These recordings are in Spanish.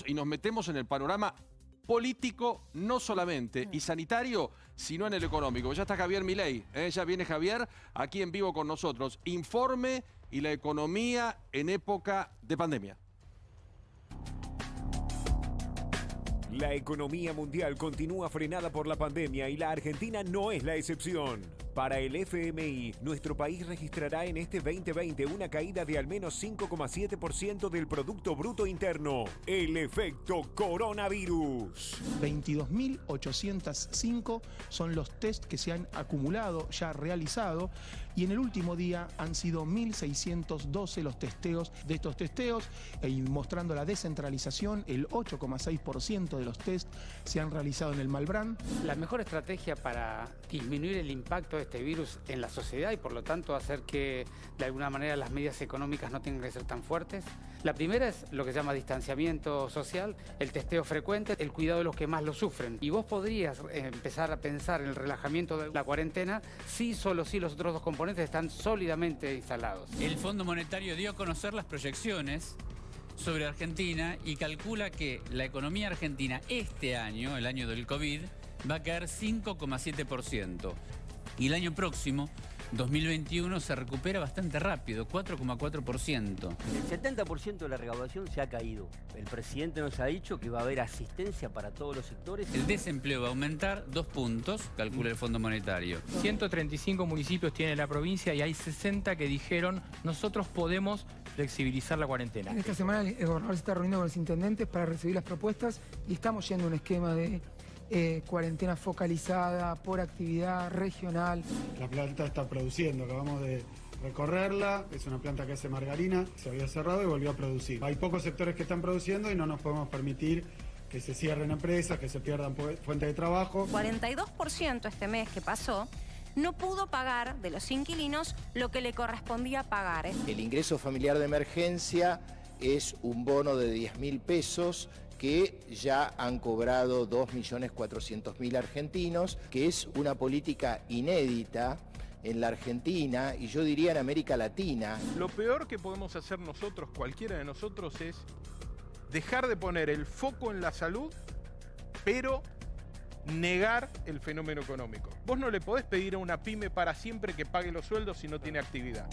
y nos metemos en el panorama político, no solamente, y sanitario, sino en el económico. Ya está Javier Milei, ya viene Javier aquí en vivo con nosotros. Informe y la economía en época de pandemia. La economía mundial continúa frenada por la pandemia y la Argentina no es la excepción. Para el FMI, nuestro país registrará en este 2020 una caída de al menos 5,7% del Producto Bruto Interno. El efecto coronavirus. 22.805 son los test que se han acumulado, ya realizado, y en el último día han sido 1.612 los testeos de estos testeos, y mostrando la descentralización, el 8,6% de los test se han realizado en el Malbrán. La mejor estrategia para disminuir el impacto de este virus en la sociedad y por lo tanto hacer que de alguna manera las medidas económicas no tengan que ser tan fuertes. La primera es lo que se llama distanciamiento social, el testeo frecuente, el cuidado de los que más lo sufren. Y vos podrías empezar a pensar en el relajamiento de la cuarentena si solo si los otros dos componentes están sólidamente instalados. El Fondo Monetario dio a conocer las proyecciones sobre Argentina y calcula que la economía argentina este año, el año del COVID, va a caer 5,7%. Y el año próximo, 2021, se recupera bastante rápido, 4,4%. El 70% de la recaudación se ha caído. El presidente nos ha dicho que va a haber asistencia para todos los sectores. El desempleo va a aumentar 2 puntos, calcula el Fondo Monetario. 135 municipios tiene la provincia y hay 60 que dijeron nosotros podemos flexibilizar la cuarentena. En esta semana el gobernador se está reuniendo con los intendentes para recibir las propuestas y estamos yendo a un esquema de cuarentena focalizada por actividad regional. La planta está produciendo, acabamos de recorrerla, es una planta que hace margarina, se había cerrado y volvió a producir. Hay pocos sectores que están produciendo y no nos podemos permitir que se cierren empresas, que se pierdan fuentes de trabajo. 42% este mes que pasó no pudo pagar de los inquilinos lo que le correspondía pagar. El ingreso familiar de emergencia es un bono de 10.000 pesos que ya han cobrado 2.400.000 argentinos, que es una política inédita en la Argentina y yo diría en América Latina. Lo peor que podemos hacer nosotros, cualquiera de nosotros, es dejar de poner el foco en la salud, pero negar el fenómeno económico. Vos no le podés pedir a una pyme para siempre que pague los sueldos si no tiene actividad.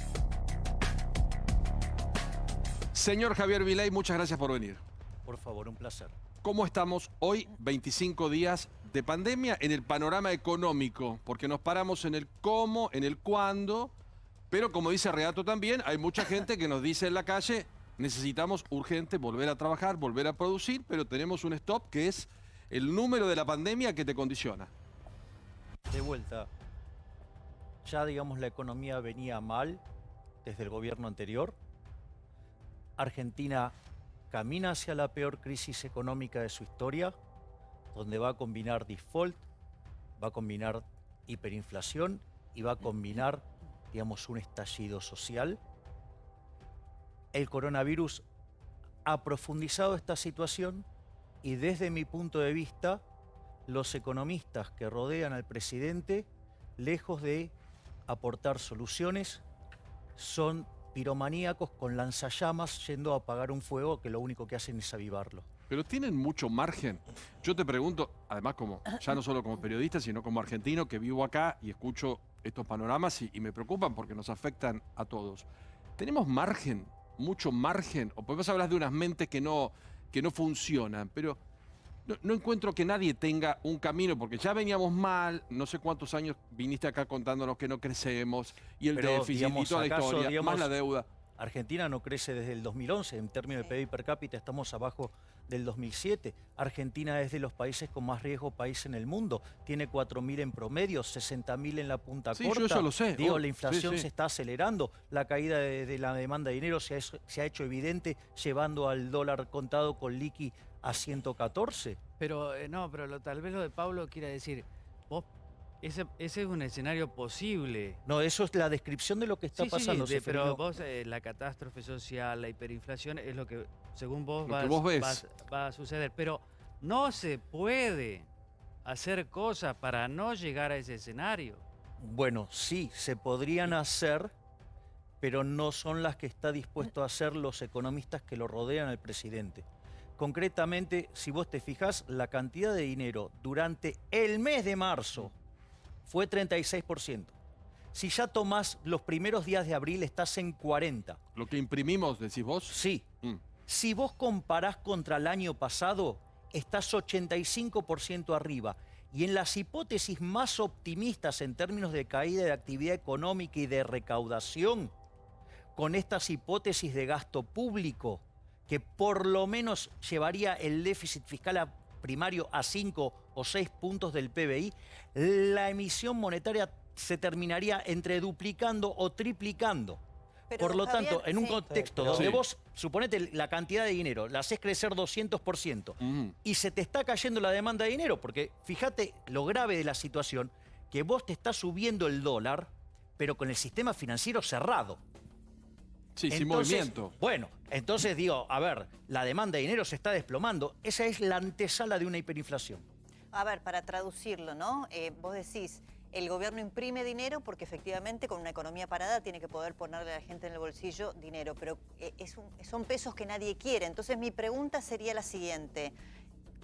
Señor Javier Milei, muchas gracias por venir. Por favor, un placer. ¿Cómo estamos hoy, 25 días de pandemia, en el panorama económico? Porque nos paramos en el cómo, en el cuándo, pero como dice Reato también, hay mucha gente que nos dice en la calle, necesitamos urgente volver a trabajar, volver a producir, pero tenemos un stop que es el número de la pandemia que te condiciona. De vuelta, ya digamos la economía venía mal desde el gobierno anterior. Argentina camina hacia la peor crisis económica de su historia, donde va a combinar default, va a combinar hiperinflación y va a combinar, digamos, un estallido social. El coronavirus ha profundizado esta situación y desde mi punto de vista, los economistas que rodean al presidente, lejos de aportar soluciones, son piromaníacos con lanzallamas yendo a apagar un fuego que lo único que hacen es avivarlo. Pero tienen mucho margen. Yo te pregunto, además como ya no solo como periodista, sino como argentino que vivo acá y escucho estos panoramas y me preocupan porque nos afectan a todos. ¿Tenemos margen? ¿Mucho margen? O podemos hablar de unas mentes que no funcionan, pero no encuentro que nadie tenga un camino, porque ya veníamos mal, no sé cuántos años viniste acá contándonos que no crecemos, y el déficit, digamos, y toda la historia, digamos, más la deuda. Argentina no crece desde el 2011, en términos de PIB per cápita estamos abajo del 2007. Argentina es de los países con más riesgo país en el mundo, tiene 4.000 en promedio, 60.000 en la punta corta. Yo eso lo sé. Digo, la inflación se está acelerando, la caída de la demanda de dinero se ha hecho evidente, llevando al dólar contado con liqui a 114. Pero tal vez lo de Pablo quiera decir, vos, ese es un escenario posible. No, eso es la descripción de lo que está pasando. Pero vos, la catástrofe social, la hiperinflación, es lo que, según vos, va a suceder. Pero no se puede hacer cosas para no llegar a ese escenario. Bueno, sí, se podrían hacer, pero no son las que está dispuesto a hacer los economistas que lo rodean al presidente. concretamente, si vos te fijás, la cantidad de dinero durante el mes de marzo fue 36%. Si ya tomás los primeros días de abril, estás en 40%. ¿Lo que imprimimos, decís vos? Sí. Si vos comparás contra el año pasado, estás 85% arriba. Y en las hipótesis más optimistas en términos de caída de actividad económica y de recaudación, con estas hipótesis de gasto público, que por lo menos llevaría el déficit fiscal primario a 5 o 6 puntos del PBI, la emisión monetaria se terminaría entre duplicando o triplicando. Pero, por lo Javier, tanto, en un contexto donde Sí. vos, suponete la cantidad de dinero, la haces crecer 200% y se te está cayendo la demanda de dinero, porque fíjate lo grave de la situación, que vos te estás subiendo el dólar, pero con el sistema financiero cerrado. Sí, sin Entonces, movimiento. Bueno, entonces digo, a ver, la demanda de dinero se está desplomando. Esa es la antesala de una hiperinflación. A ver, para traducirlo, ¿no? Vos decís, el gobierno imprime dinero porque efectivamente con una economía parada tiene que poder ponerle a la gente en el bolsillo dinero, pero son pesos que nadie quiere. Entonces mi pregunta sería la siguiente,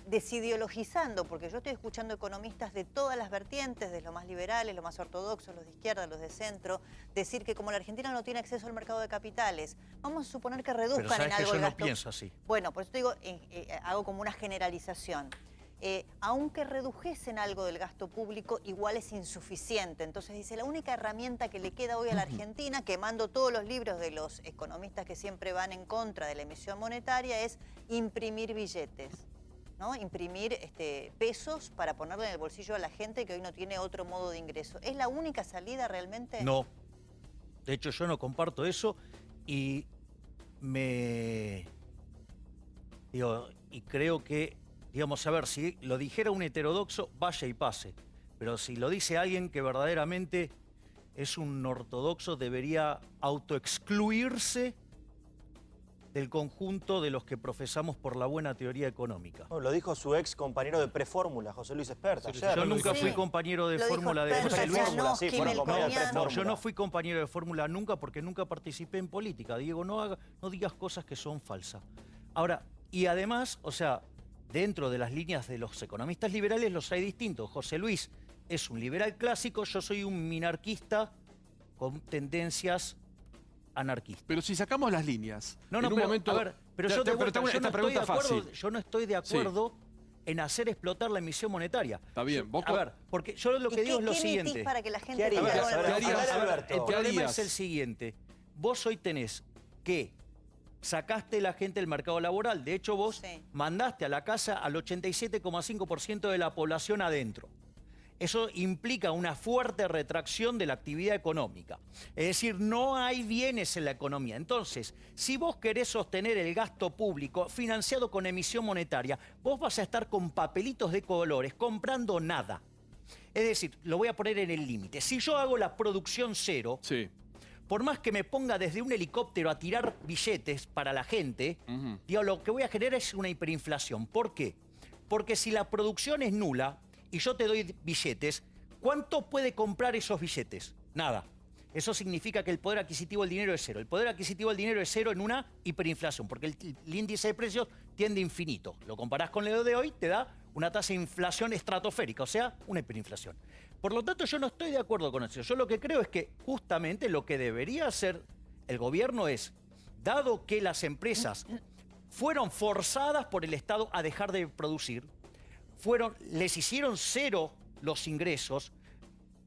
desideologizando, porque yo estoy escuchando economistas de todas las vertientes, de los más liberales, los más ortodoxos, los de izquierda, los de centro, decir que como la Argentina no tiene acceso al mercado de capitales, vamos a suponer que reduzcan Pero sabes en que algo yo el no gasto. pienso así. Bueno, por eso te digo, hago como una generalización. Aunque redujesen algo del gasto público, igual es insuficiente. Entonces dice, la única herramienta que le queda hoy a la Argentina, quemando todos los libros de los economistas que siempre van en contra de la emisión monetaria, es imprimir billetes, ¿no? Imprimir pesos para ponerle en el bolsillo a la gente que hoy no tiene otro modo de ingreso. ¿Es la única salida realmente? No. De hecho, yo no comparto eso y y creo que, digamos, a ver, si lo dijera un heterodoxo, vaya y pase. Pero si lo dice alguien que verdaderamente es un ortodoxo, debería autoexcluirse del conjunto de los que profesamos por la buena teoría económica. No, lo dijo su ex compañero de Prefórmula, José Luis Esperta. Yo nunca fui compañero de fórmula de José Luis. Yo no fui compañero de fórmula nunca porque nunca participé en política. Diego, no digas cosas que son falsas. Ahora, y además, o sea, dentro de las líneas de los economistas liberales los hay distintos. José Luis es un liberal clásico, yo soy un minarquista con tendencias anarquistas. Pero si sacamos las líneas, No, en un pero, momento... a ver, pero yo esta pregunta fácil. Yo no estoy de acuerdo en hacer explotar la emisión monetaria. Está bien. A ver, porque yo lo que digo es lo siguiente. Para que la gente El ¿Qué problema harías? es el siguiente. Vos hoy tenés que sacaste la gente del mercado laboral. De hecho, vos mandaste a la casa al 87,5% de la población adentro. Eso implica una fuerte retracción de la actividad económica. Es decir, no hay bienes en la economía. Entonces, si vos querés sostener el gasto público financiado con emisión monetaria, vos vas a estar con papelitos de colores comprando nada. Es decir, lo voy a poner en el límite. Si yo hago la producción cero, por más que me ponga desde un helicóptero a tirar billetes para la gente, digo, lo que voy a generar es una hiperinflación. ¿Por qué? Porque si la producción es nula y yo te doy billetes, ¿cuánto puede comprar esos billetes? Nada. Eso significa que el poder adquisitivo del dinero es cero. El poder adquisitivo del dinero es cero en una hiperinflación, porque el índice de precios tiende a infinito. Lo comparás con lo de hoy, te da una tasa de inflación estratosférica, o sea, una hiperinflación. Por lo tanto, yo no estoy de acuerdo con eso. Yo lo que creo es que justamente lo que debería hacer el gobierno es, dado que las empresas fueron forzadas por el Estado a dejar de producir, les hicieron cero los ingresos,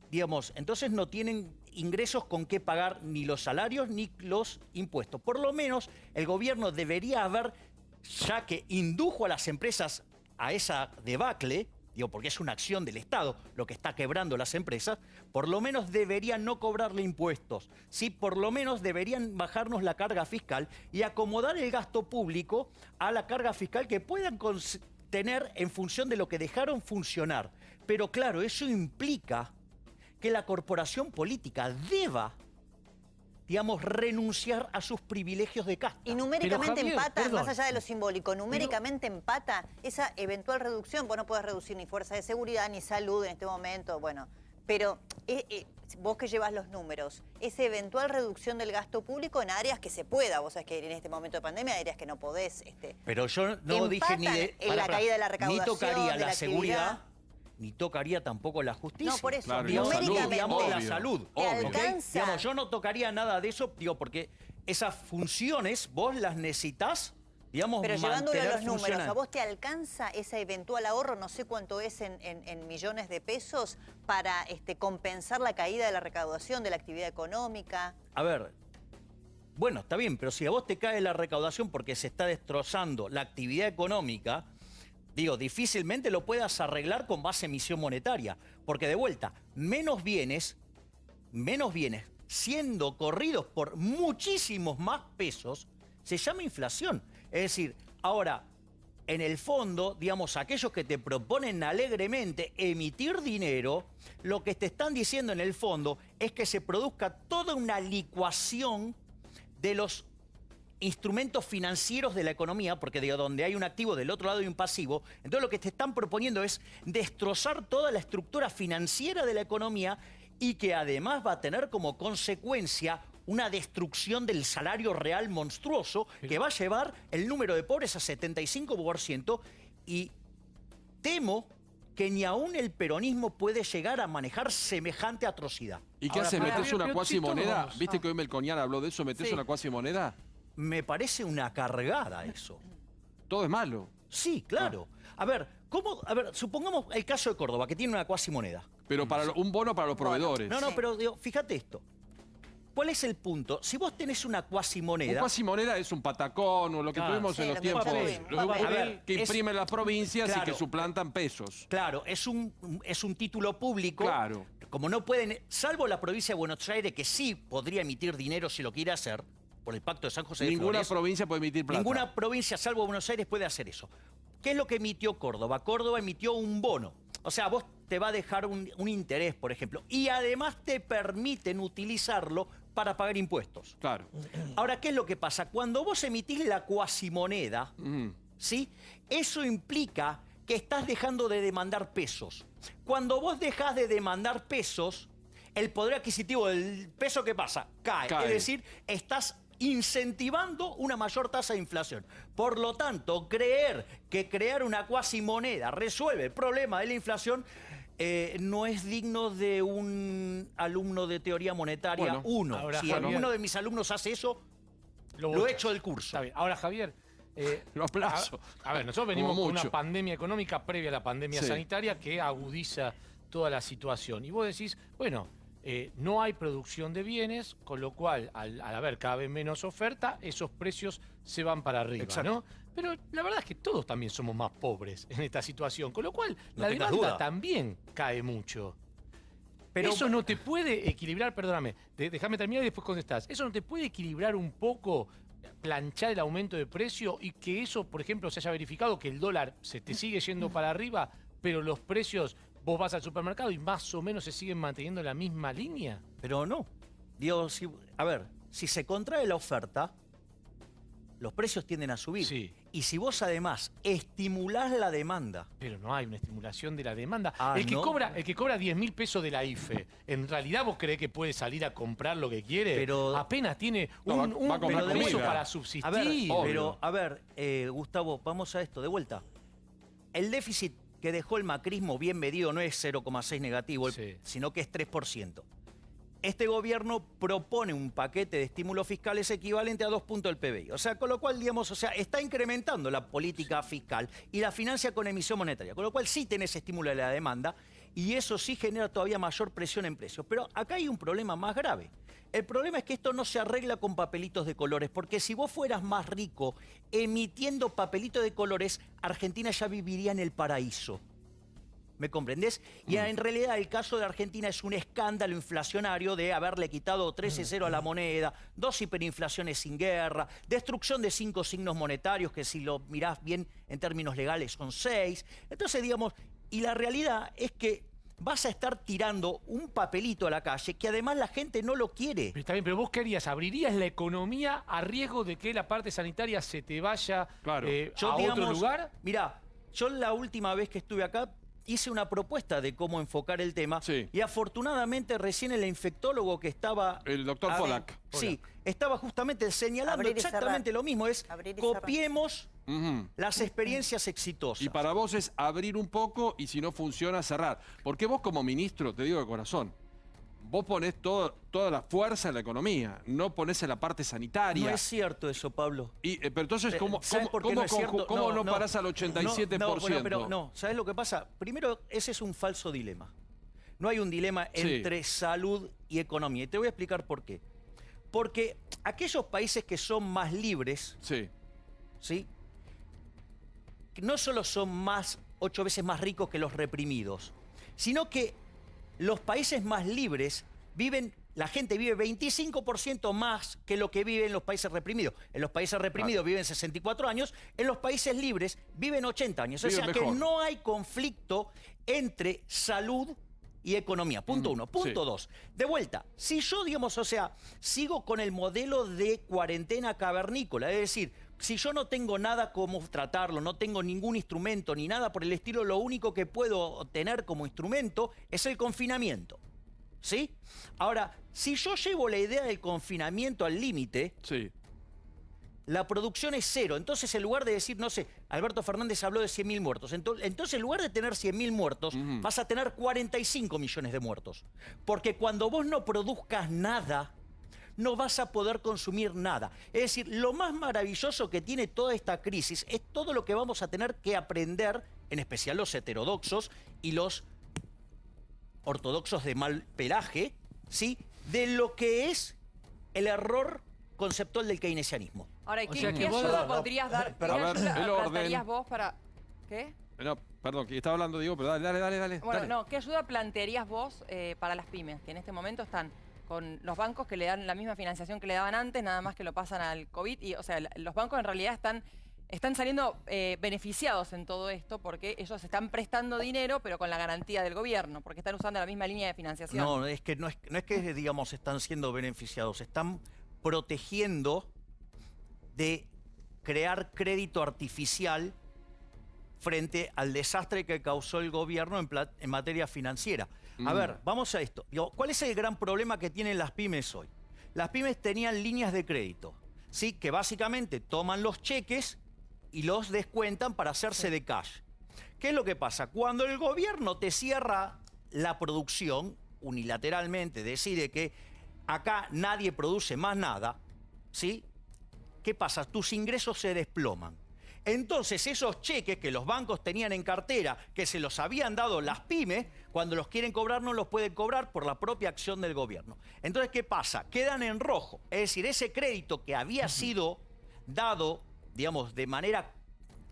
digamos, entonces no tienen ingresos con qué pagar ni los salarios ni los impuestos. Por lo menos el gobierno debería haber, ya que indujo a las empresas a esa debacle, digo, porque es una acción del Estado lo que está quebrando las empresas, por lo menos deberían no cobrarle impuestos, ¿sí? Por lo menos deberían bajarnos la carga fiscal y acomodar el gasto público a la carga fiscal que puedan tener en función de lo que dejaron funcionar. Pero claro, eso implica que la corporación política deba, digamos, renunciar a sus privilegios de casta. Y numéricamente empata, más allá de lo simbólico, numéricamente empata esa eventual reducción. Vos no podés reducir ni fuerza de seguridad ni salud en este momento, bueno, Pero vos que llevas los números, esa eventual reducción del gasto público en áreas que se pueda, vos sabés que en este momento de pandemia hay áreas que no podés. Pero yo no dije ni de... en la caída de la recaudación, ni tocaría de la la seguridad, ni tocaría tampoco la justicia. No, por eso, claro, numéricamente. Digamos, la salud. ¿Te ¿ok? alcanza? Digamos, yo no tocaría nada de eso, digo, porque esas funciones vos las necesitas, digamos, Pero llevándolo a los números, funcionando. ¿a vos te alcanza ese eventual ahorro, no sé cuánto es en millones de pesos, para compensar la caída de la recaudación, de la actividad económica? A ver, bueno, está bien, pero si a vos te cae la recaudación porque se está destrozando la actividad económica, digo, difícilmente lo puedas arreglar con base emisión monetaria. Porque de vuelta, menos bienes, siendo corridos por muchísimos más pesos, se llama inflación. Es decir, ahora, en el fondo, digamos, aquellos que te proponen alegremente emitir dinero, lo que te están diciendo en el fondo es que se produzca toda una licuación de los instrumentos financieros de la economía, porque digo, donde hay un activo, del otro lado hay un pasivo. Entonces lo que te están proponiendo es destrozar toda la estructura financiera de la economía y que además va a tener como consecuencia una destrucción del salario real monstruoso que va a llevar el número de pobres a 75% y temo que ni aún el peronismo puede llegar a manejar semejante atrocidad. ¿Y qué hace? ¿Metés una cuasimoneda? ¿Viste que hoy Melconian habló de eso? ¿Metés una cuasimoneda? Me parece una cargada eso. ¿Todo es malo? Sí, claro. A ver, supongamos el caso de Córdoba, que tiene una cuasimoneda. Pero para un bono para los proveedores. No, pero digo, fíjate esto. ¿Cuál es el punto? Si vos tenés una cuasimoneda... Un cuasimoneda es un patacón o lo que tuvimos en los tiempos que imprimen las provincias y que suplantan pesos. Claro, es un título público. Claro. Como no pueden, salvo la provincia de Buenos Aires, que sí podría emitir dinero si lo quiere hacer, por el Pacto de San José de Flores. Ninguna provincia puede emitir plata. Ninguna provincia, salvo Buenos Aires, puede hacer eso. ¿Qué es lo que emitió Córdoba? Córdoba emitió un bono. O sea, vos te va a dejar un interés, por ejemplo. Y además te permiten utilizarlo para pagar impuestos. Claro. Ahora, ¿qué es lo que pasa? Cuando vos emitís la cuasimoneda, ¿sí? Eso implica que estás dejando de demandar pesos. Cuando vos dejás de demandar pesos, el poder adquisitivo del peso, ¿qué pasa? Cae. Es decir, estás incentivando una mayor tasa de inflación. Por lo tanto, creer que crear una cuasimoneda resuelve el problema de la inflación no es digno de un alumno de teoría monetaria. Si alguno de mis alumnos hace eso, lo echo del curso. Está bien. Ahora, Javier... lo aplazo. A ver, nosotros venimos con una pandemia económica previa a la pandemia sanitaria que agudiza toda la situación. Y vos decís, bueno, no hay producción de bienes, con lo cual, al haber cada vez menos oferta, esos precios se van para arriba, ¿no? Pero la verdad es que todos también somos más pobres en esta situación, con lo cual la demanda también cae mucho. Pero eso no te puede equilibrar, perdóname, déjame terminar y después contestás. Eso no te puede equilibrar un poco, planchar el aumento de precio y que eso, por ejemplo, se haya verificado que el dólar se te sigue yendo para arriba, pero los precios, vos vas al supermercado y más o menos se siguen manteniendo en la misma línea. Pero no. Digo, si se contrae la oferta, los precios tienden a subir. Sí. Y si vos además estimulás la demanda... Pero no hay una estimulación de la demanda. El que cobra 10.000 pesos de la IFE, ¿en realidad vos creés que puede salir a comprar lo que quiere? Pero apenas tiene un permiso para subsistir. A ver, Gustavo, vamos a esto, de vuelta. El déficit que dejó el macrismo bien medido no es 0,6 negativo, sino que es 3%. Este gobierno propone un paquete de estímulos fiscales equivalente a 2 puntos del PBI. O sea, con lo cual, digamos, está incrementando la política fiscal y la financia con emisión monetaria. Con lo cual sí tenés estímulo de la demanda y eso sí genera todavía mayor presión en precios. Pero acá hay un problema más grave. El problema es que esto no se arregla con papelitos de colores, porque si vos fueras más rico emitiendo papelitos de colores, Argentina ya viviría en el paraíso. ¿Me comprendés? Y en realidad el caso de Argentina es un escándalo inflacionario de haberle quitado 13-0 a la moneda, 2 hiperinflaciones sin guerra, destrucción de 5 signos monetarios que si lo mirás bien en términos legales son 6. Entonces, digamos, y la realidad es que vas a estar tirando un papelito a la calle que además la gente no lo quiere. Pero está bien, pero vos abrirías la economía a riesgo de que la parte sanitaria se te vaya a otro lugar. Mirá, yo la última vez que estuve acá hice una propuesta de cómo enfocar el tema y afortunadamente recién el infectólogo que estaba... El doctor Polak. Sí, estaba justamente señalando exactamente lo mismo, es copiemos las experiencias exitosas. Y para vos es abrir un poco y si no funciona, cerrar. Porque vos como ministro, te digo de corazón, vos ponés toda la fuerza en la economía, no ponés en la parte sanitaria. No es cierto eso, Pablo. Pero entonces, ¿cómo no parás al 87%? No, ¿sabés lo que pasa? Primero, ese es un falso dilema. No hay un dilema entre salud y economía. Y te voy a explicar por qué. Porque aquellos países que son más libres, ¿sí? No solo son 8 veces más ricos que los reprimidos, sino que los países más libres la gente vive 25% más que lo que vive en los países reprimidos. En los países reprimidos viven 64 años, en los países libres viven 80 años. O sea que no hay conflicto entre salud y economía. Punto 1. Punto 2. De vuelta, si yo, sigo con el modelo de cuarentena cavernícola, es decir, si yo no tengo nada como tratarlo, no tengo ningún instrumento ni nada por el estilo, lo único que puedo tener como instrumento es el confinamiento. ¿Sí? Ahora, si yo llevo la idea del confinamiento al límite, la producción es 0. Entonces, en lugar de decir, no sé, Alberto Fernández habló de 100.000 muertos. Entonces, en lugar de tener 100.000 muertos, vas a tener 45 millones de muertos. Porque cuando vos no produzcas nada, no vas a poder consumir nada. Es decir, lo más maravilloso que tiene toda esta crisis es todo lo que vamos a tener que aprender, en especial los heterodoxos y los ortodoxos de mal pelaje, ¿sí? De lo que es el error conceptual del keynesianismo. Ahora, ¿qué ayuda podrías dar? ¿Qué ayuda plantearías vos para...? ¿Qué? No, perdón, que estaba hablando Diego, pero dale. Bueno, no, ¿qué ayuda plantearías vos para las pymes? Que en este momento están con los bancos que le dan la misma financiación que le daban antes, nada más que lo pasan al COVID. Y, o sea, los bancos en realidad están saliendo beneficiados en todo esto porque ellos están prestando dinero, pero con la garantía del gobierno, porque están usando la misma línea de financiación. No es que digamos, están siendo beneficiados, están protegiendo de crear crédito artificial frente al desastre que causó el gobierno en materia financiera. A ver, vamos a esto. ¿Cuál es el gran problema que tienen las pymes hoy? Las pymes tenían líneas de crédito, ¿sí? Que básicamente toman los cheques y los descuentan para hacerse de cash. ¿Qué es lo que pasa? Cuando el gobierno te cierra la producción, unilateralmente decide que acá nadie produce más nada, ¿sí? ¿Qué pasa? Tus ingresos se desploman. Entonces esos cheques que los bancos tenían en cartera, que se los habían dado las pymes, cuando los quieren cobrar no los pueden cobrar por la propia acción del gobierno. Entonces, ¿qué pasa? Quedan en rojo. Es decir, ese crédito que había sido dado, digamos, de manera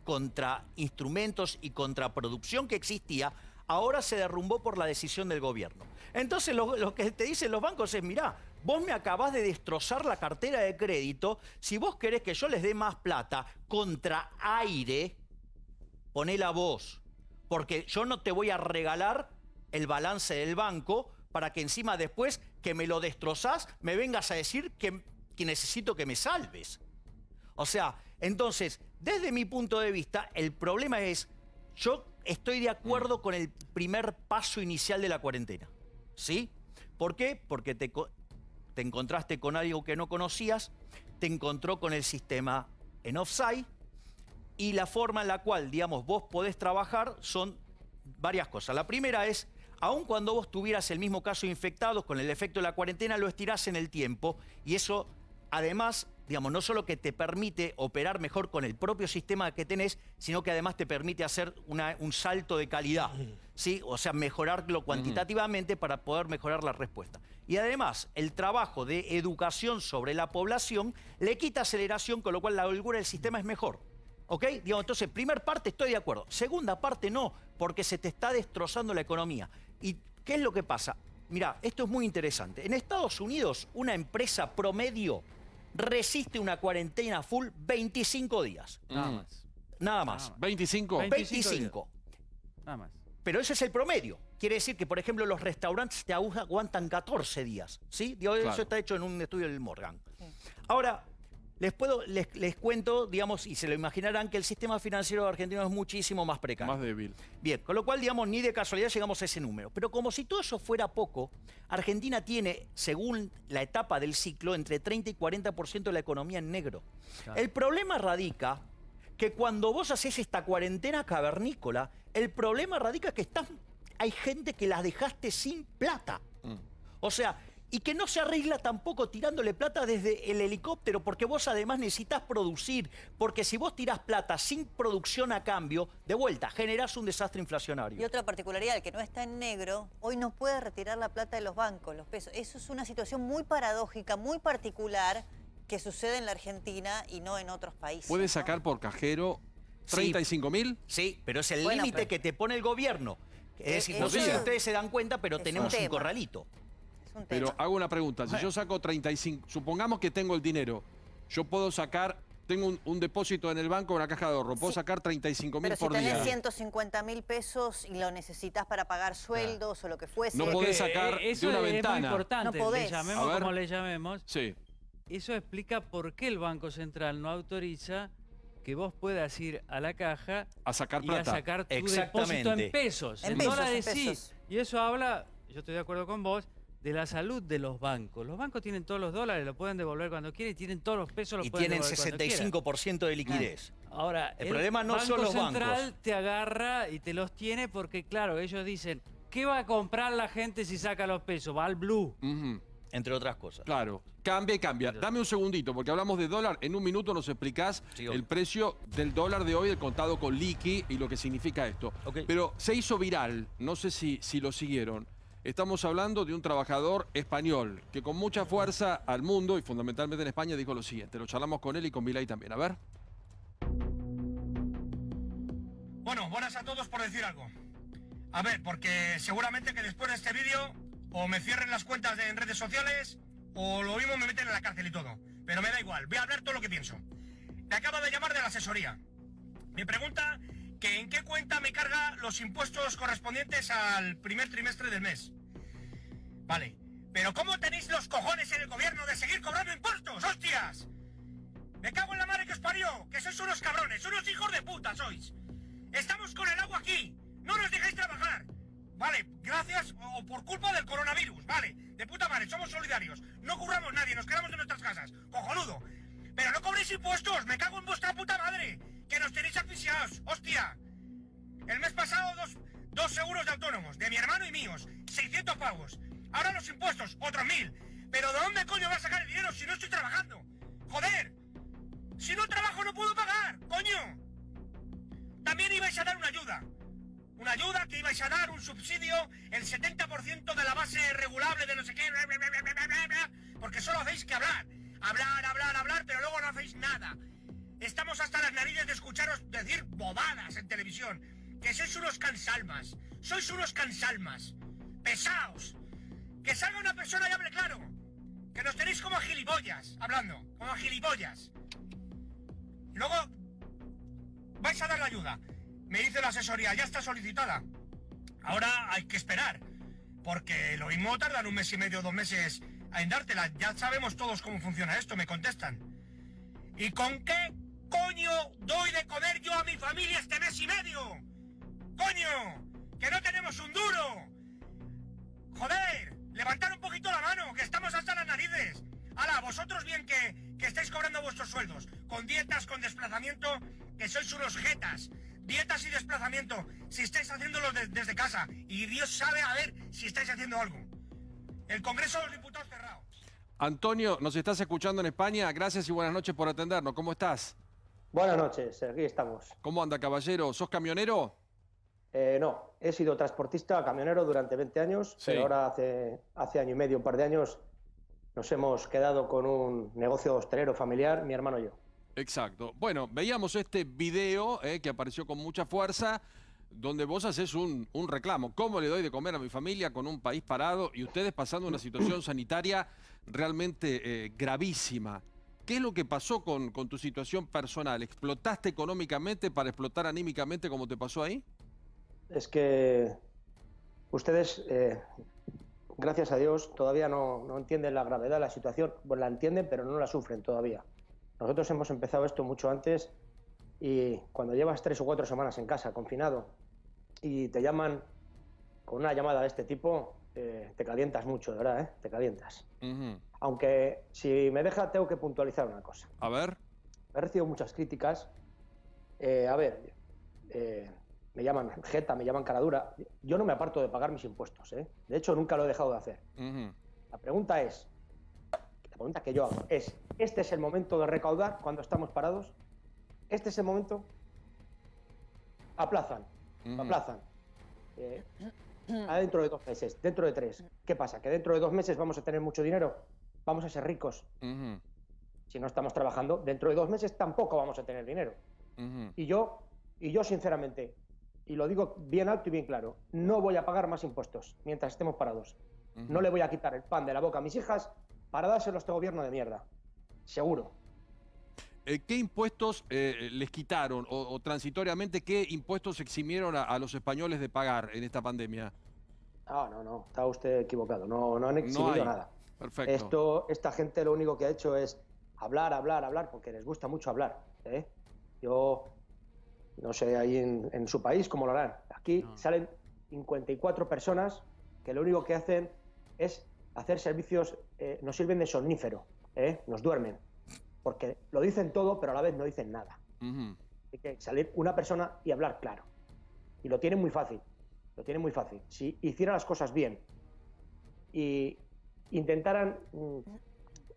contra instrumentos y contra producción que existía, ahora se derrumbó por la decisión del gobierno. Entonces lo que te dicen los bancos es, mirá, vos me acabás de destrozar la cartera de crédito, si vos querés que yo les dé más plata contra aire, ponela vos, porque yo no te voy a regalar el balance del banco para que encima después que me lo destrozás me vengas a decir que necesito que me salves. O sea, entonces, desde mi punto de vista, el problema es, yo estoy de acuerdo con el primer paso inicial de la cuarentena, ¿sí? ¿Por qué? Porque te encontraste con algo que no conocías, te encontró con el sistema en offside y la forma en la cual, digamos, vos podés trabajar son varias cosas. La primera es, aun cuando vos tuvieras el mismo caso de infectados, con el efecto de la cuarentena lo estirás en el tiempo y eso, además, digamos, no solo que te permite operar mejor con el propio sistema que tenés, sino que además te permite hacer un salto de calidad, ¿sí? O sea, mejorarlo cuantitativamente para poder mejorar la respuesta. Y además, el trabajo de educación sobre la población le quita aceleración, con lo cual la holgura del sistema es mejor. ¿Ok? Digamos, entonces, primera parte estoy de acuerdo. Segunda parte no, porque se te está destrozando la economía. ¿Y qué es lo que pasa? Mirá, esto es muy interesante. En Estados Unidos, una empresa promedio resiste una cuarentena full 25 días. Nada más. Nada más. ¿25? 25. Nada más. Pero ese es el promedio. Quiere decir que, por ejemplo, los restaurantes te aguantan 14 días. ¿Sí? Digo, claro. Eso está hecho en un estudio del Morgan. Sí. Ahora, Les cuento, digamos, y se lo imaginarán, que el sistema financiero argentino es muchísimo más precario. Más débil. Bien, con lo cual, digamos, ni de casualidad llegamos a ese número. Pero como si todo eso fuera poco, Argentina tiene, según la etapa del ciclo, entre 30 y 40% de la economía en negro. Claro. El problema radica que cuando vos haces esta cuarentena cavernícola, el problema radica que hay gente que las dejaste sin plata. O sea, y que no se arregla tampoco tirándole plata desde el helicóptero, porque vos además necesitas producir, porque si vos tirás plata sin producción a cambio, de vuelta, generás un desastre inflacionario. Y otra particularidad, el que no está en negro, hoy no puede retirar la plata de los bancos, los pesos. Eso es una situación muy paradójica, muy particular, que sucede en la Argentina y no en otros países. ¿Puede sacar por cajero 35.000? Sí, pero es el límite que te pone el gobierno. Es decir, no sé si ustedes se dan cuenta, pero tenemos un corralito. Pero hago una pregunta, si yo saco 35, supongamos que tengo el dinero, yo puedo sacar, tengo un depósito en el banco, una caja de ahorro, puedo sacar 35.000 por día. Pero si tenés 150.000 pesos y lo necesitas para pagar sueldos o lo que fuese. No podés sacar de una ventana. Es muy importante, no podés. Le llamemos como le llamemos. Sí. Eso explica por qué el Banco Central no autoriza que vos puedas ir a la caja a sacar plata. Y a sacar tu depósito en pesos. En pesos. Y eso habla, yo estoy de acuerdo con vos, de la salud de los bancos. Los bancos tienen todos los dólares, lo pueden devolver cuando quieren, y tienen todos los pesos, los pueden devolver cuando quieran. Y tienen 65% de liquidez. Ahora, el problema no son los bancos. El Banco Central te agarra y te los tiene porque, claro, ellos dicen, ¿qué va a comprar la gente si saca los pesos? Va al blue. Entre otras cosas. Claro, cambia y cambia. Dame un segundito, porque hablamos de dólar. En un minuto nos explicás el precio del dólar de hoy, el contado con liqui y lo que significa esto. Pero se hizo viral, no sé si lo siguieron. Estamos hablando de un trabajador español que con mucha fuerza al mundo y fundamentalmente en España dijo lo siguiente. Lo charlamos con él y con Milei también. A ver. Bueno, buenas a todos por decir algo. A ver, porque seguramente que después de este vídeo o me cierren las cuentas en redes sociales o lo mismo me meten en la cárcel y todo. Pero me da igual, voy a hablar todo lo que pienso. Me acaba de llamar de la asesoría. Me pregunta que en qué cuenta me carga los impuestos correspondientes al primer trimestre del mes. Vale, pero ¿cómo tenéis los cojones en el gobierno de seguir cobrando impuestos, hostias? Me cago en la madre que os parió, que sois unos cabrones, unos hijos de puta sois. Estamos con el agua aquí, no nos dejáis trabajar. Vale, gracias o por culpa del coronavirus, vale, de puta madre, somos solidarios. No curramos nadie, nos quedamos en nuestras casas, cojonudo. Pero no cobréis impuestos, me cago en vuestra puta madre. Que nos tenéis asfixiados, hostia. El mes pasado dos seguros de autónomos, de mi hermano y míos, 600 pavos. Ahora los impuestos, otros 1000. Pero ¿de dónde coño va a sacar el dinero si no estoy trabajando? Joder. Si no trabajo no puedo pagar, coño. También ibais a dar una ayuda. Una ayuda que ibais a dar, un subsidio, el 70% de la base regulable de no sé qué, bla, bla, bla, bla, bla, bla, porque solo hacéis que hablar. Hablar, pero luego no hacéis nada. Estamos hasta las narices de escucharos decir bobadas en televisión. Que sois unos cansalmas. Sois unos cansalmas. Pesaos. Que salga una persona y hable claro. Que nos tenéis como a gilipollas, hablando. Como a gilipollas. Luego vais a dar la ayuda. Me dice la asesoría, ya está solicitada. Ahora hay que esperar. Porque lo mismo tardan 1 mes y medio, 2 meses en dártela. Ya sabemos todos cómo funciona esto, me contestan. ¿Y con qué coño doy de comer yo a mi familia este mes y medio? ¡Coño! ¡Que no tenemos un duro! ¡Joder! ¡Levantad un poquito la mano, que estamos hasta las narices! ¡Hala, vosotros bien que estáis cobrando vuestros sueldos! Con dietas, con desplazamiento, que sois unos jetas. Dietas y desplazamiento, si estáis haciéndolo desde casa. Y Dios sabe a ver si estáis haciendo algo. El Congreso de los Diputados cerrado. Antonio, nos estás escuchando en España. Gracias y buenas noches por atendernos. ¿Cómo estás? Buenas noches, aquí estamos. ¿Cómo anda, caballero? ¿Sos camionero? No, he sido transportista, camionero durante 20 años, sí. Pero ahora hace año y medio, un par de años, nos hemos quedado con un negocio hostelero familiar, mi hermano y yo. Exacto. Bueno, veíamos este video que apareció con mucha fuerza, donde vos haces un reclamo. ¿Cómo le doy de comer a mi familia con un país parado y ustedes pasando una situación sanitaria realmente gravísima? ¿Qué es lo que pasó con tu situación personal? ¿Explotaste económicamente para explotar anímicamente como te pasó ahí? Es que ustedes, gracias a Dios, todavía no entienden la gravedad de la situación. Bueno, la entienden, pero no la sufren todavía. Nosotros hemos empezado esto mucho antes y cuando llevas 3 o 4 semanas en casa, confinado, y te llaman con una llamada de este tipo, te calientas mucho, de verdad, ¿eh? Te calientas. Aunque, si me deja, tengo que puntualizar una cosa. A ver. He recibido muchas críticas. Me llaman jeta, me llaman caradura. Yo no me aparto de pagar mis impuestos, ¿eh? De hecho, nunca lo he dejado de hacer. La pregunta que yo hago es, ¿este es el momento de recaudar cuando estamos parados? ¿Este es el momento? Aplazan. Dentro de 2 meses, dentro de 3. ¿Qué pasa? ¿Que dentro de 2 meses vamos a tener mucho dinero? ¿Vamos a ser ricos? Si no estamos trabajando, dentro de 2 meses tampoco vamos a tener dinero. Y yo, sinceramente, y lo digo bien alto y bien claro, no voy a pagar más impuestos mientras estemos parados. No le voy a quitar el pan de la boca a mis hijas para dárselo a este gobierno de mierda. Seguro. ¿Qué impuestos les quitaron o transitoriamente qué impuestos eximieron a los españoles de pagar en esta pandemia? No, está usted equivocado. No han eximido nada. Perfecto. Esta gente lo único que ha hecho es hablar, porque les gusta mucho hablar, ¿eh? Yo no sé ahí en su país cómo lo harán. Aquí salen 54 personas que lo único que hacen es hacer servicios, nos sirven de somnífero, nos duermen. Porque lo dicen todo, pero a la vez no dicen nada. Hay que salir una persona y hablar claro. Y lo tienen muy fácil. Si hicieran las cosas bien y intentaran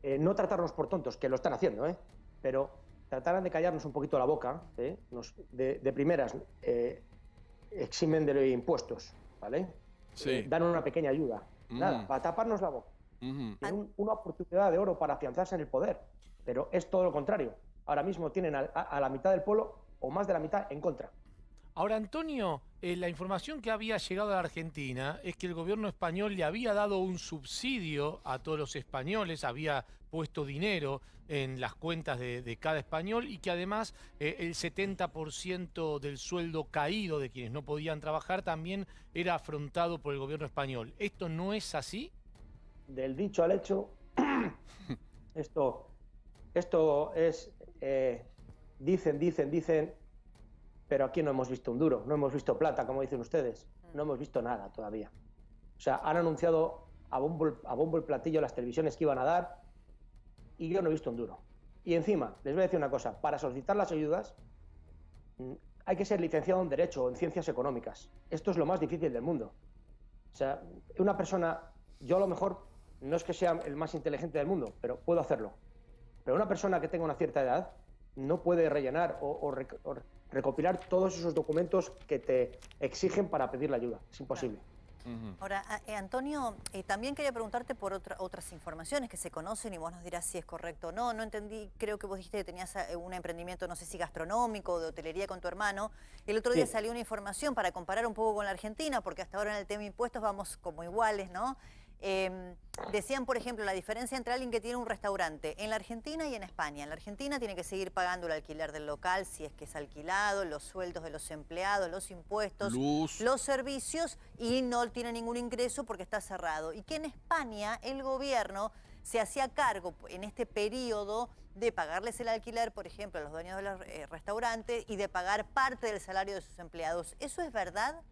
no tratarnos por tontos, que lo están haciendo, pero trataran de callarnos un poquito la boca, de primeras eximen de impuestos, ¿vale? Sí. Dan una pequeña ayuda. Nada, para taparnos la boca. Tienen una oportunidad de oro para afianzarse en el poder. Pero es todo lo contrario. Ahora mismo tienen a la mitad del pueblo, o más de la mitad, en contra. Ahora, Antonio, la información que había llegado a la Argentina es que el gobierno español le había dado un subsidio a todos los españoles, había puesto dinero en las cuentas de cada español y que además el 70% del sueldo caído de quienes no podían trabajar también era afrontado por el gobierno español. ¿Esto no es así? Del dicho al hecho, Esto es, dicen, pero aquí no hemos visto un duro, no hemos visto plata, como dicen ustedes, no hemos visto nada todavía. O sea, han anunciado a bombo y platillo las televisiones que iban a dar y yo no he visto un duro. Y encima, les voy a decir una cosa, para solicitar las ayudas hay que ser licenciado en Derecho o en Ciencias Económicas. Esto es lo más difícil del mundo. O sea, una persona, yo a lo mejor no es que sea el más inteligente del mundo, pero puedo hacerlo. Pero una persona que tenga una cierta edad no puede rellenar o recopilar todos esos documentos que te exigen para pedir la ayuda. Es imposible. Ahora, Antonio, también quería preguntarte por otras informaciones que se conocen y vos nos dirás si es correcto o no. No entendí, creo que vos dijiste que tenías un emprendimiento, no sé si gastronómico o de hotelería con tu hermano. El otro día salió una información para comparar un poco con la Argentina, porque hasta ahora en el tema impuestos vamos como iguales, ¿no? Decían, por ejemplo, la diferencia entre alguien que tiene un restaurante en la Argentina y en España. En la Argentina tiene que seguir pagando el alquiler del local si es que es alquilado, los sueldos de los empleados, los impuestos, los servicios y no tiene ningún ingreso porque está cerrado. Y que en España el gobierno se hacía cargo en este periodo de pagarles el alquiler, por ejemplo, a los dueños de los restaurantes y de pagar parte del salario de sus empleados. ¿Eso es verdad?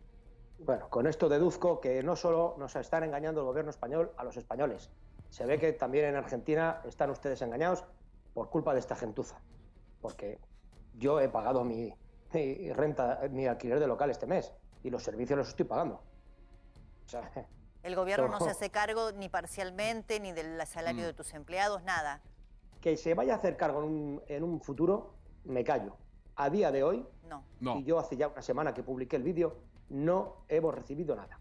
Bueno, con esto deduzco que no solo nos están engañando el gobierno español a los españoles. Se ve que también en Argentina están ustedes engañados por culpa de esta gentuza. Porque yo he pagado mi renta, mi alquiler de local este mes y los servicios los estoy pagando. O sea, el gobierno no se hace cargo ni parcialmente ni del salario de tus empleados, nada. Que se vaya a hacer cargo en un futuro, me callo. A día de hoy, no. Y yo hace ya una semana que publiqué el vídeo, no hemos recibido nada.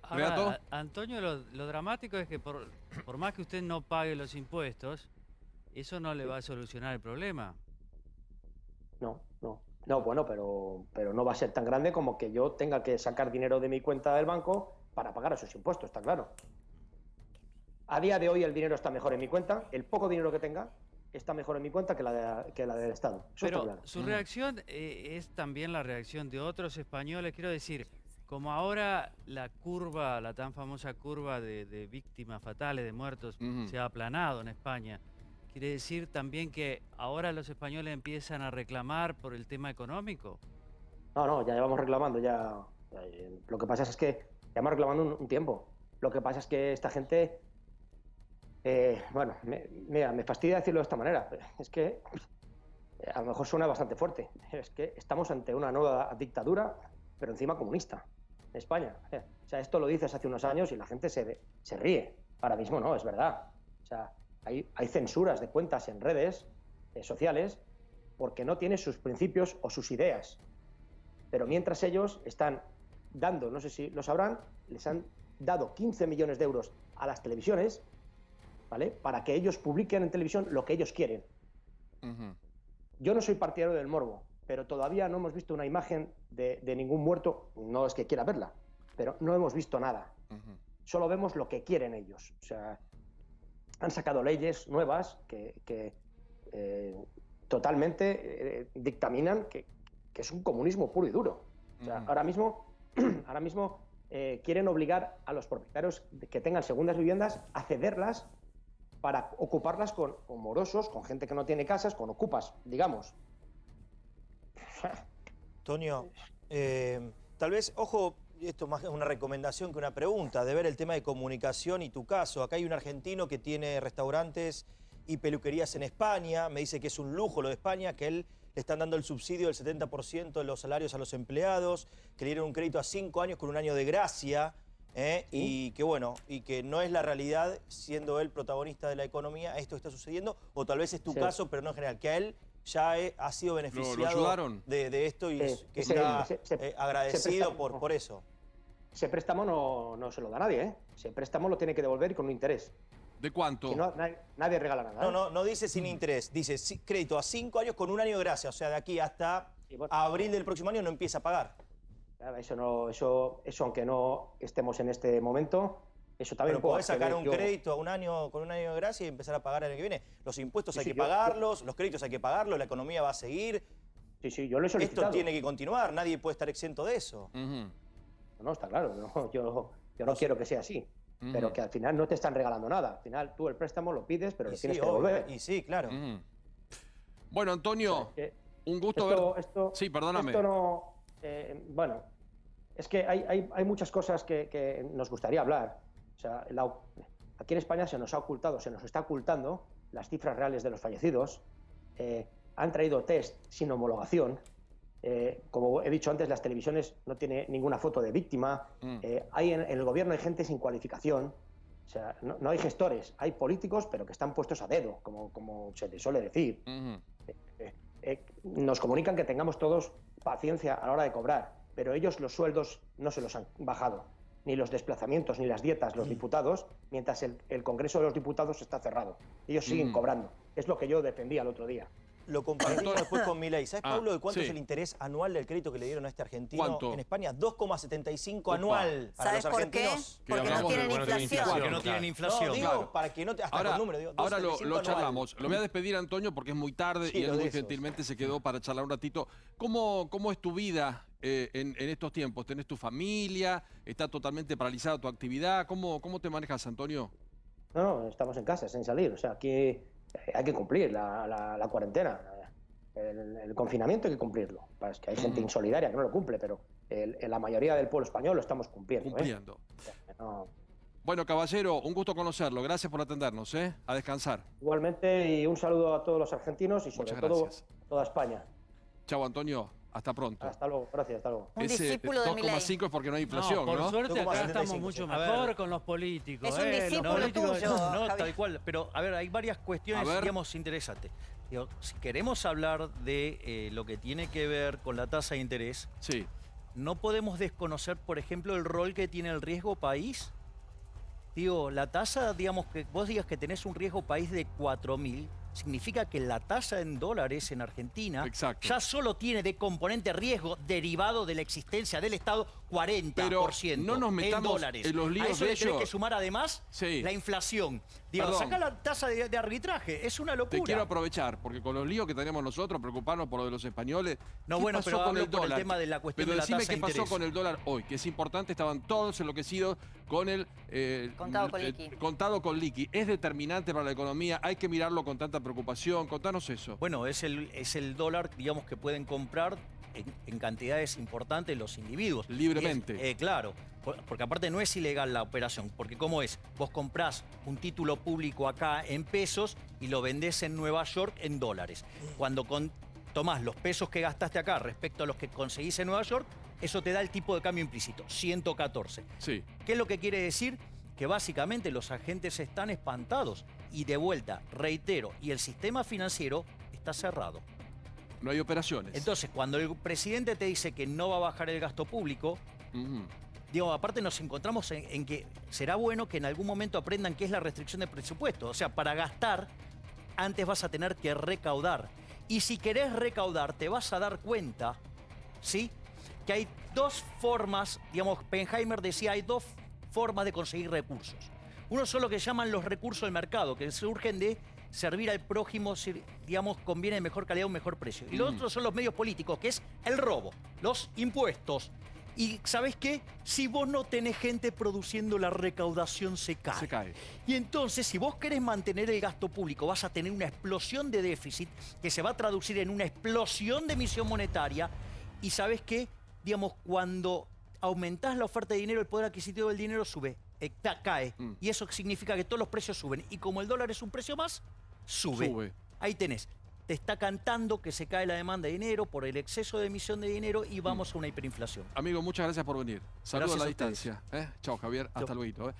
Ahora, Antonio, lo dramático es que por más que usted no pague los impuestos, eso no le va a solucionar el problema. No, bueno, pero no va a ser tan grande como que yo tenga que sacar dinero de mi cuenta del banco para pagar esos impuestos, está claro. A día de hoy el dinero está mejor en mi cuenta, el poco dinero que tenga está mejor en mi cuenta que la del Estado. Eso pero está claro. Su reacción es también la reacción de otros españoles, quiero decir, como ahora la tan famosa curva de víctimas fatales, de muertos, se ha aplanado en España, ¿Quiere decir también que ahora los españoles empiezan a reclamar por el tema económico? No, ya llevamos reclamando, lo que pasa es que llevamos reclamando un tiempo. Lo que pasa es que esta gente, me fastidia decirlo de esta manera, pero es que a lo mejor suena bastante fuerte. Es que estamos ante una nueva dictadura, pero encima comunista, en España. O sea, esto lo dices hace unos años y la gente se ríe. Ahora mismo no, es verdad. O sea, hay censuras de cuentas en redes sociales porque no tienen sus principios o sus ideas. Pero mientras ellos están dando, no sé si lo sabrán, les han dado 15 millones de euros a las televisiones, ¿vale?, para que ellos publiquen en televisión lo que ellos quieren. Yo no soy partidario del morbo, pero todavía no hemos visto una imagen de ningún muerto. No es que quiera verla, pero no hemos visto nada. Solo vemos lo que quieren ellos. O sea, han sacado leyes nuevas que totalmente dictaminan que es un comunismo puro y duro. O sea, ahora mismo quieren obligar a los propietarios que tengan segundas viviendas a cederlas para ocuparlas con morosos, con gente que no tiene casas, con ocupas, digamos. Antonio, tal vez, ojo, esto más es una recomendación que una pregunta, de ver el tema de comunicación y tu caso. Acá hay un argentino que tiene restaurantes y peluquerías en España, me dice que es un lujo lo de España, que él le están dando el subsidio del 70% de los salarios a los empleados, que le dieron un crédito a 5 años con un año de gracia, y que bueno, y que no es la realidad, siendo él protagonista de la economía, esto está sucediendo, o tal vez es tu caso, pero no en general, que a él ya ha sido beneficiado de esto y que está agradecido por eso. Ese préstamo no se lo da nadie, ¿eh? Ese préstamo lo tiene que devolver y con un interés. ¿De cuánto? Si no, nadie regala nada. No dice sin interés, dice crédito a 5 años con un año de gracia, o sea, de aquí hasta abril del próximo año no empieza a pagar. Eso aunque no estemos en este momento, eso también. Pero podés sacar un crédito a un año con un año de gracia y empezar a pagar el año que viene. Los impuestos hay que pagarlos, los créditos hay que pagarlos, la economía va a seguir. Sí, yo lo he solicitado. Esto tiene que continuar, nadie puede estar exento de eso. No, está claro, yo no quiero que sea así. Pero que al final no te están regalando nada. Al final tú el préstamo lo pides, pero lo tienes que devolver. Y sí, claro. Bueno, Antonio, un gusto ver... Sí, perdóname. Esto no... bueno, es que hay muchas cosas que nos gustaría hablar. O sea, aquí en España se nos está ocultando las cifras reales de los fallecidos. Han traído test sin homologación. Como he dicho antes, las televisiones no tienen ninguna foto de víctima. En el gobierno hay gente sin cualificación. O sea, no hay gestores, hay políticos, pero que están puestos a dedo, como se les suele decir. Nos comunican que tengamos todos paciencia a la hora de cobrar, pero ellos los sueldos no se los han bajado, ni los desplazamientos, ni las dietas, los diputados, mientras el Congreso de los Diputados está cerrado. Ellos siguen cobrando. Es lo que yo defendía el otro día. Lo compartimos después con Milei. ¿Sabes, Pablo, de cuánto es el interés anual del crédito que le dieron a este argentino en España? 2,75 anual para los argentinos. Porque no tienen inflación. Porque no tienen inflación. No, digo, para que no te... Hasta ahora, con número, digo, ahora lo charlamos. Lo voy a despedir, Antonio, porque es muy tarde y él muy gentilmente se quedó para charlar un ratito. ¿Cómo es tu vida en estos tiempos? ¿Tenés tu familia? ¿Está totalmente paralizada tu actividad? ¿Cómo te manejas, Antonio? No, estamos en casa, sin salir. O sea, aquí... hay que cumplir la cuarentena, el confinamiento hay que cumplirlo. Es que hay gente insolidaria que no lo cumple, pero la mayoría del pueblo español lo estamos cumpliendo. Bueno, caballero, un gusto conocerlo. Gracias por atendernos, a descansar. Igualmente, y un saludo a todos los argentinos y sobre todo a toda España. Chao, Antonio. Hasta pronto. Hasta luego, gracias, hasta luego. Un discípulo de Milei. 2,5 es porque no hay inflación, ¿no? Por suerte acá estamos mucho mejor con los políticos. Es un discípulo tuyo, No, tal cual. Pero, a ver, hay varias cuestiones, digamos, interesantes. Digo, si queremos hablar de lo que tiene que ver con la tasa de interés, no podemos desconocer, por ejemplo, el rol que tiene el riesgo país. Digo, la tasa, digamos, que vos digas que tenés un riesgo país de 4.000, significa que la tasa en dólares en Argentina ya solo tiene de componente riesgo derivado de la existencia del Estado 40%. Pero no nos metamos en dólares. En los líos a eso de le tenés que sumar además la inflación. Digo, saca la tasa de arbitraje, es una locura. Te quiero aprovechar, porque con los líos que tenemos nosotros, preocuparnos por lo de los españoles. No, bueno, pero hablo por el tema de la cuestión de la tasa de interés. Pero decime qué pasó con el dólar hoy, que es importante, estaban todos enloquecidos con con el contado con liqui. ¿Es determinante para la economía? ¿Hay que mirarlo con tanta preocupación? Contanos eso. Bueno, es el dólar, digamos, que pueden comprar en cantidades importantes los individuos. Libremente. Claro, porque aparte no es ilegal la operación, porque ¿cómo es? Vos comprás un título público acá en pesos y lo vendés en Nueva York en dólares. Cuando tomás los pesos que gastaste acá respecto a los que conseguís en Nueva York, eso te da el tipo de cambio implícito, 114. Sí. ¿Qué es lo que quiere decir? Que básicamente los agentes están espantados y de vuelta, reitero, y el sistema financiero está cerrado. No hay operaciones. Entonces, cuando el presidente te dice que no va a bajar el gasto público, digo, aparte nos encontramos en que será bueno que en algún momento aprendan qué es la restricción de presupuesto. O sea, para gastar, antes vas a tener que recaudar. Y si querés recaudar, te vas a dar cuenta, ¿sí?, que hay dos formas, digamos, Oppenheimer decía, hay dos formas de conseguir recursos. Uno son lo que llaman los recursos del mercado, que surgen de servir al prójimo, digamos, con bienes de mejor calidad a un mejor precio. Y los otros son los medios políticos, que es el robo, los impuestos. Y ¿sabés qué? Si vos no tenés gente produciendo, la recaudación se cae. Se cae. Y entonces, si vos querés mantener el gasto público, vas a tener una explosión de déficit que se va a traducir en una explosión de emisión monetaria. Y ¿sabés qué? Digamos, cuando aumentás la oferta de dinero, el poder adquisitivo del dinero cae. Y eso significa que todos los precios suben. Y como el dólar es un precio más, sube. Ahí tenés. Te está cantando que se cae la demanda de dinero por el exceso de emisión de dinero y vamos a una hiperinflación. Amigo, muchas gracias por venir. Saludos a la Gracias a distancia. Chao, Javier. Hasta luego.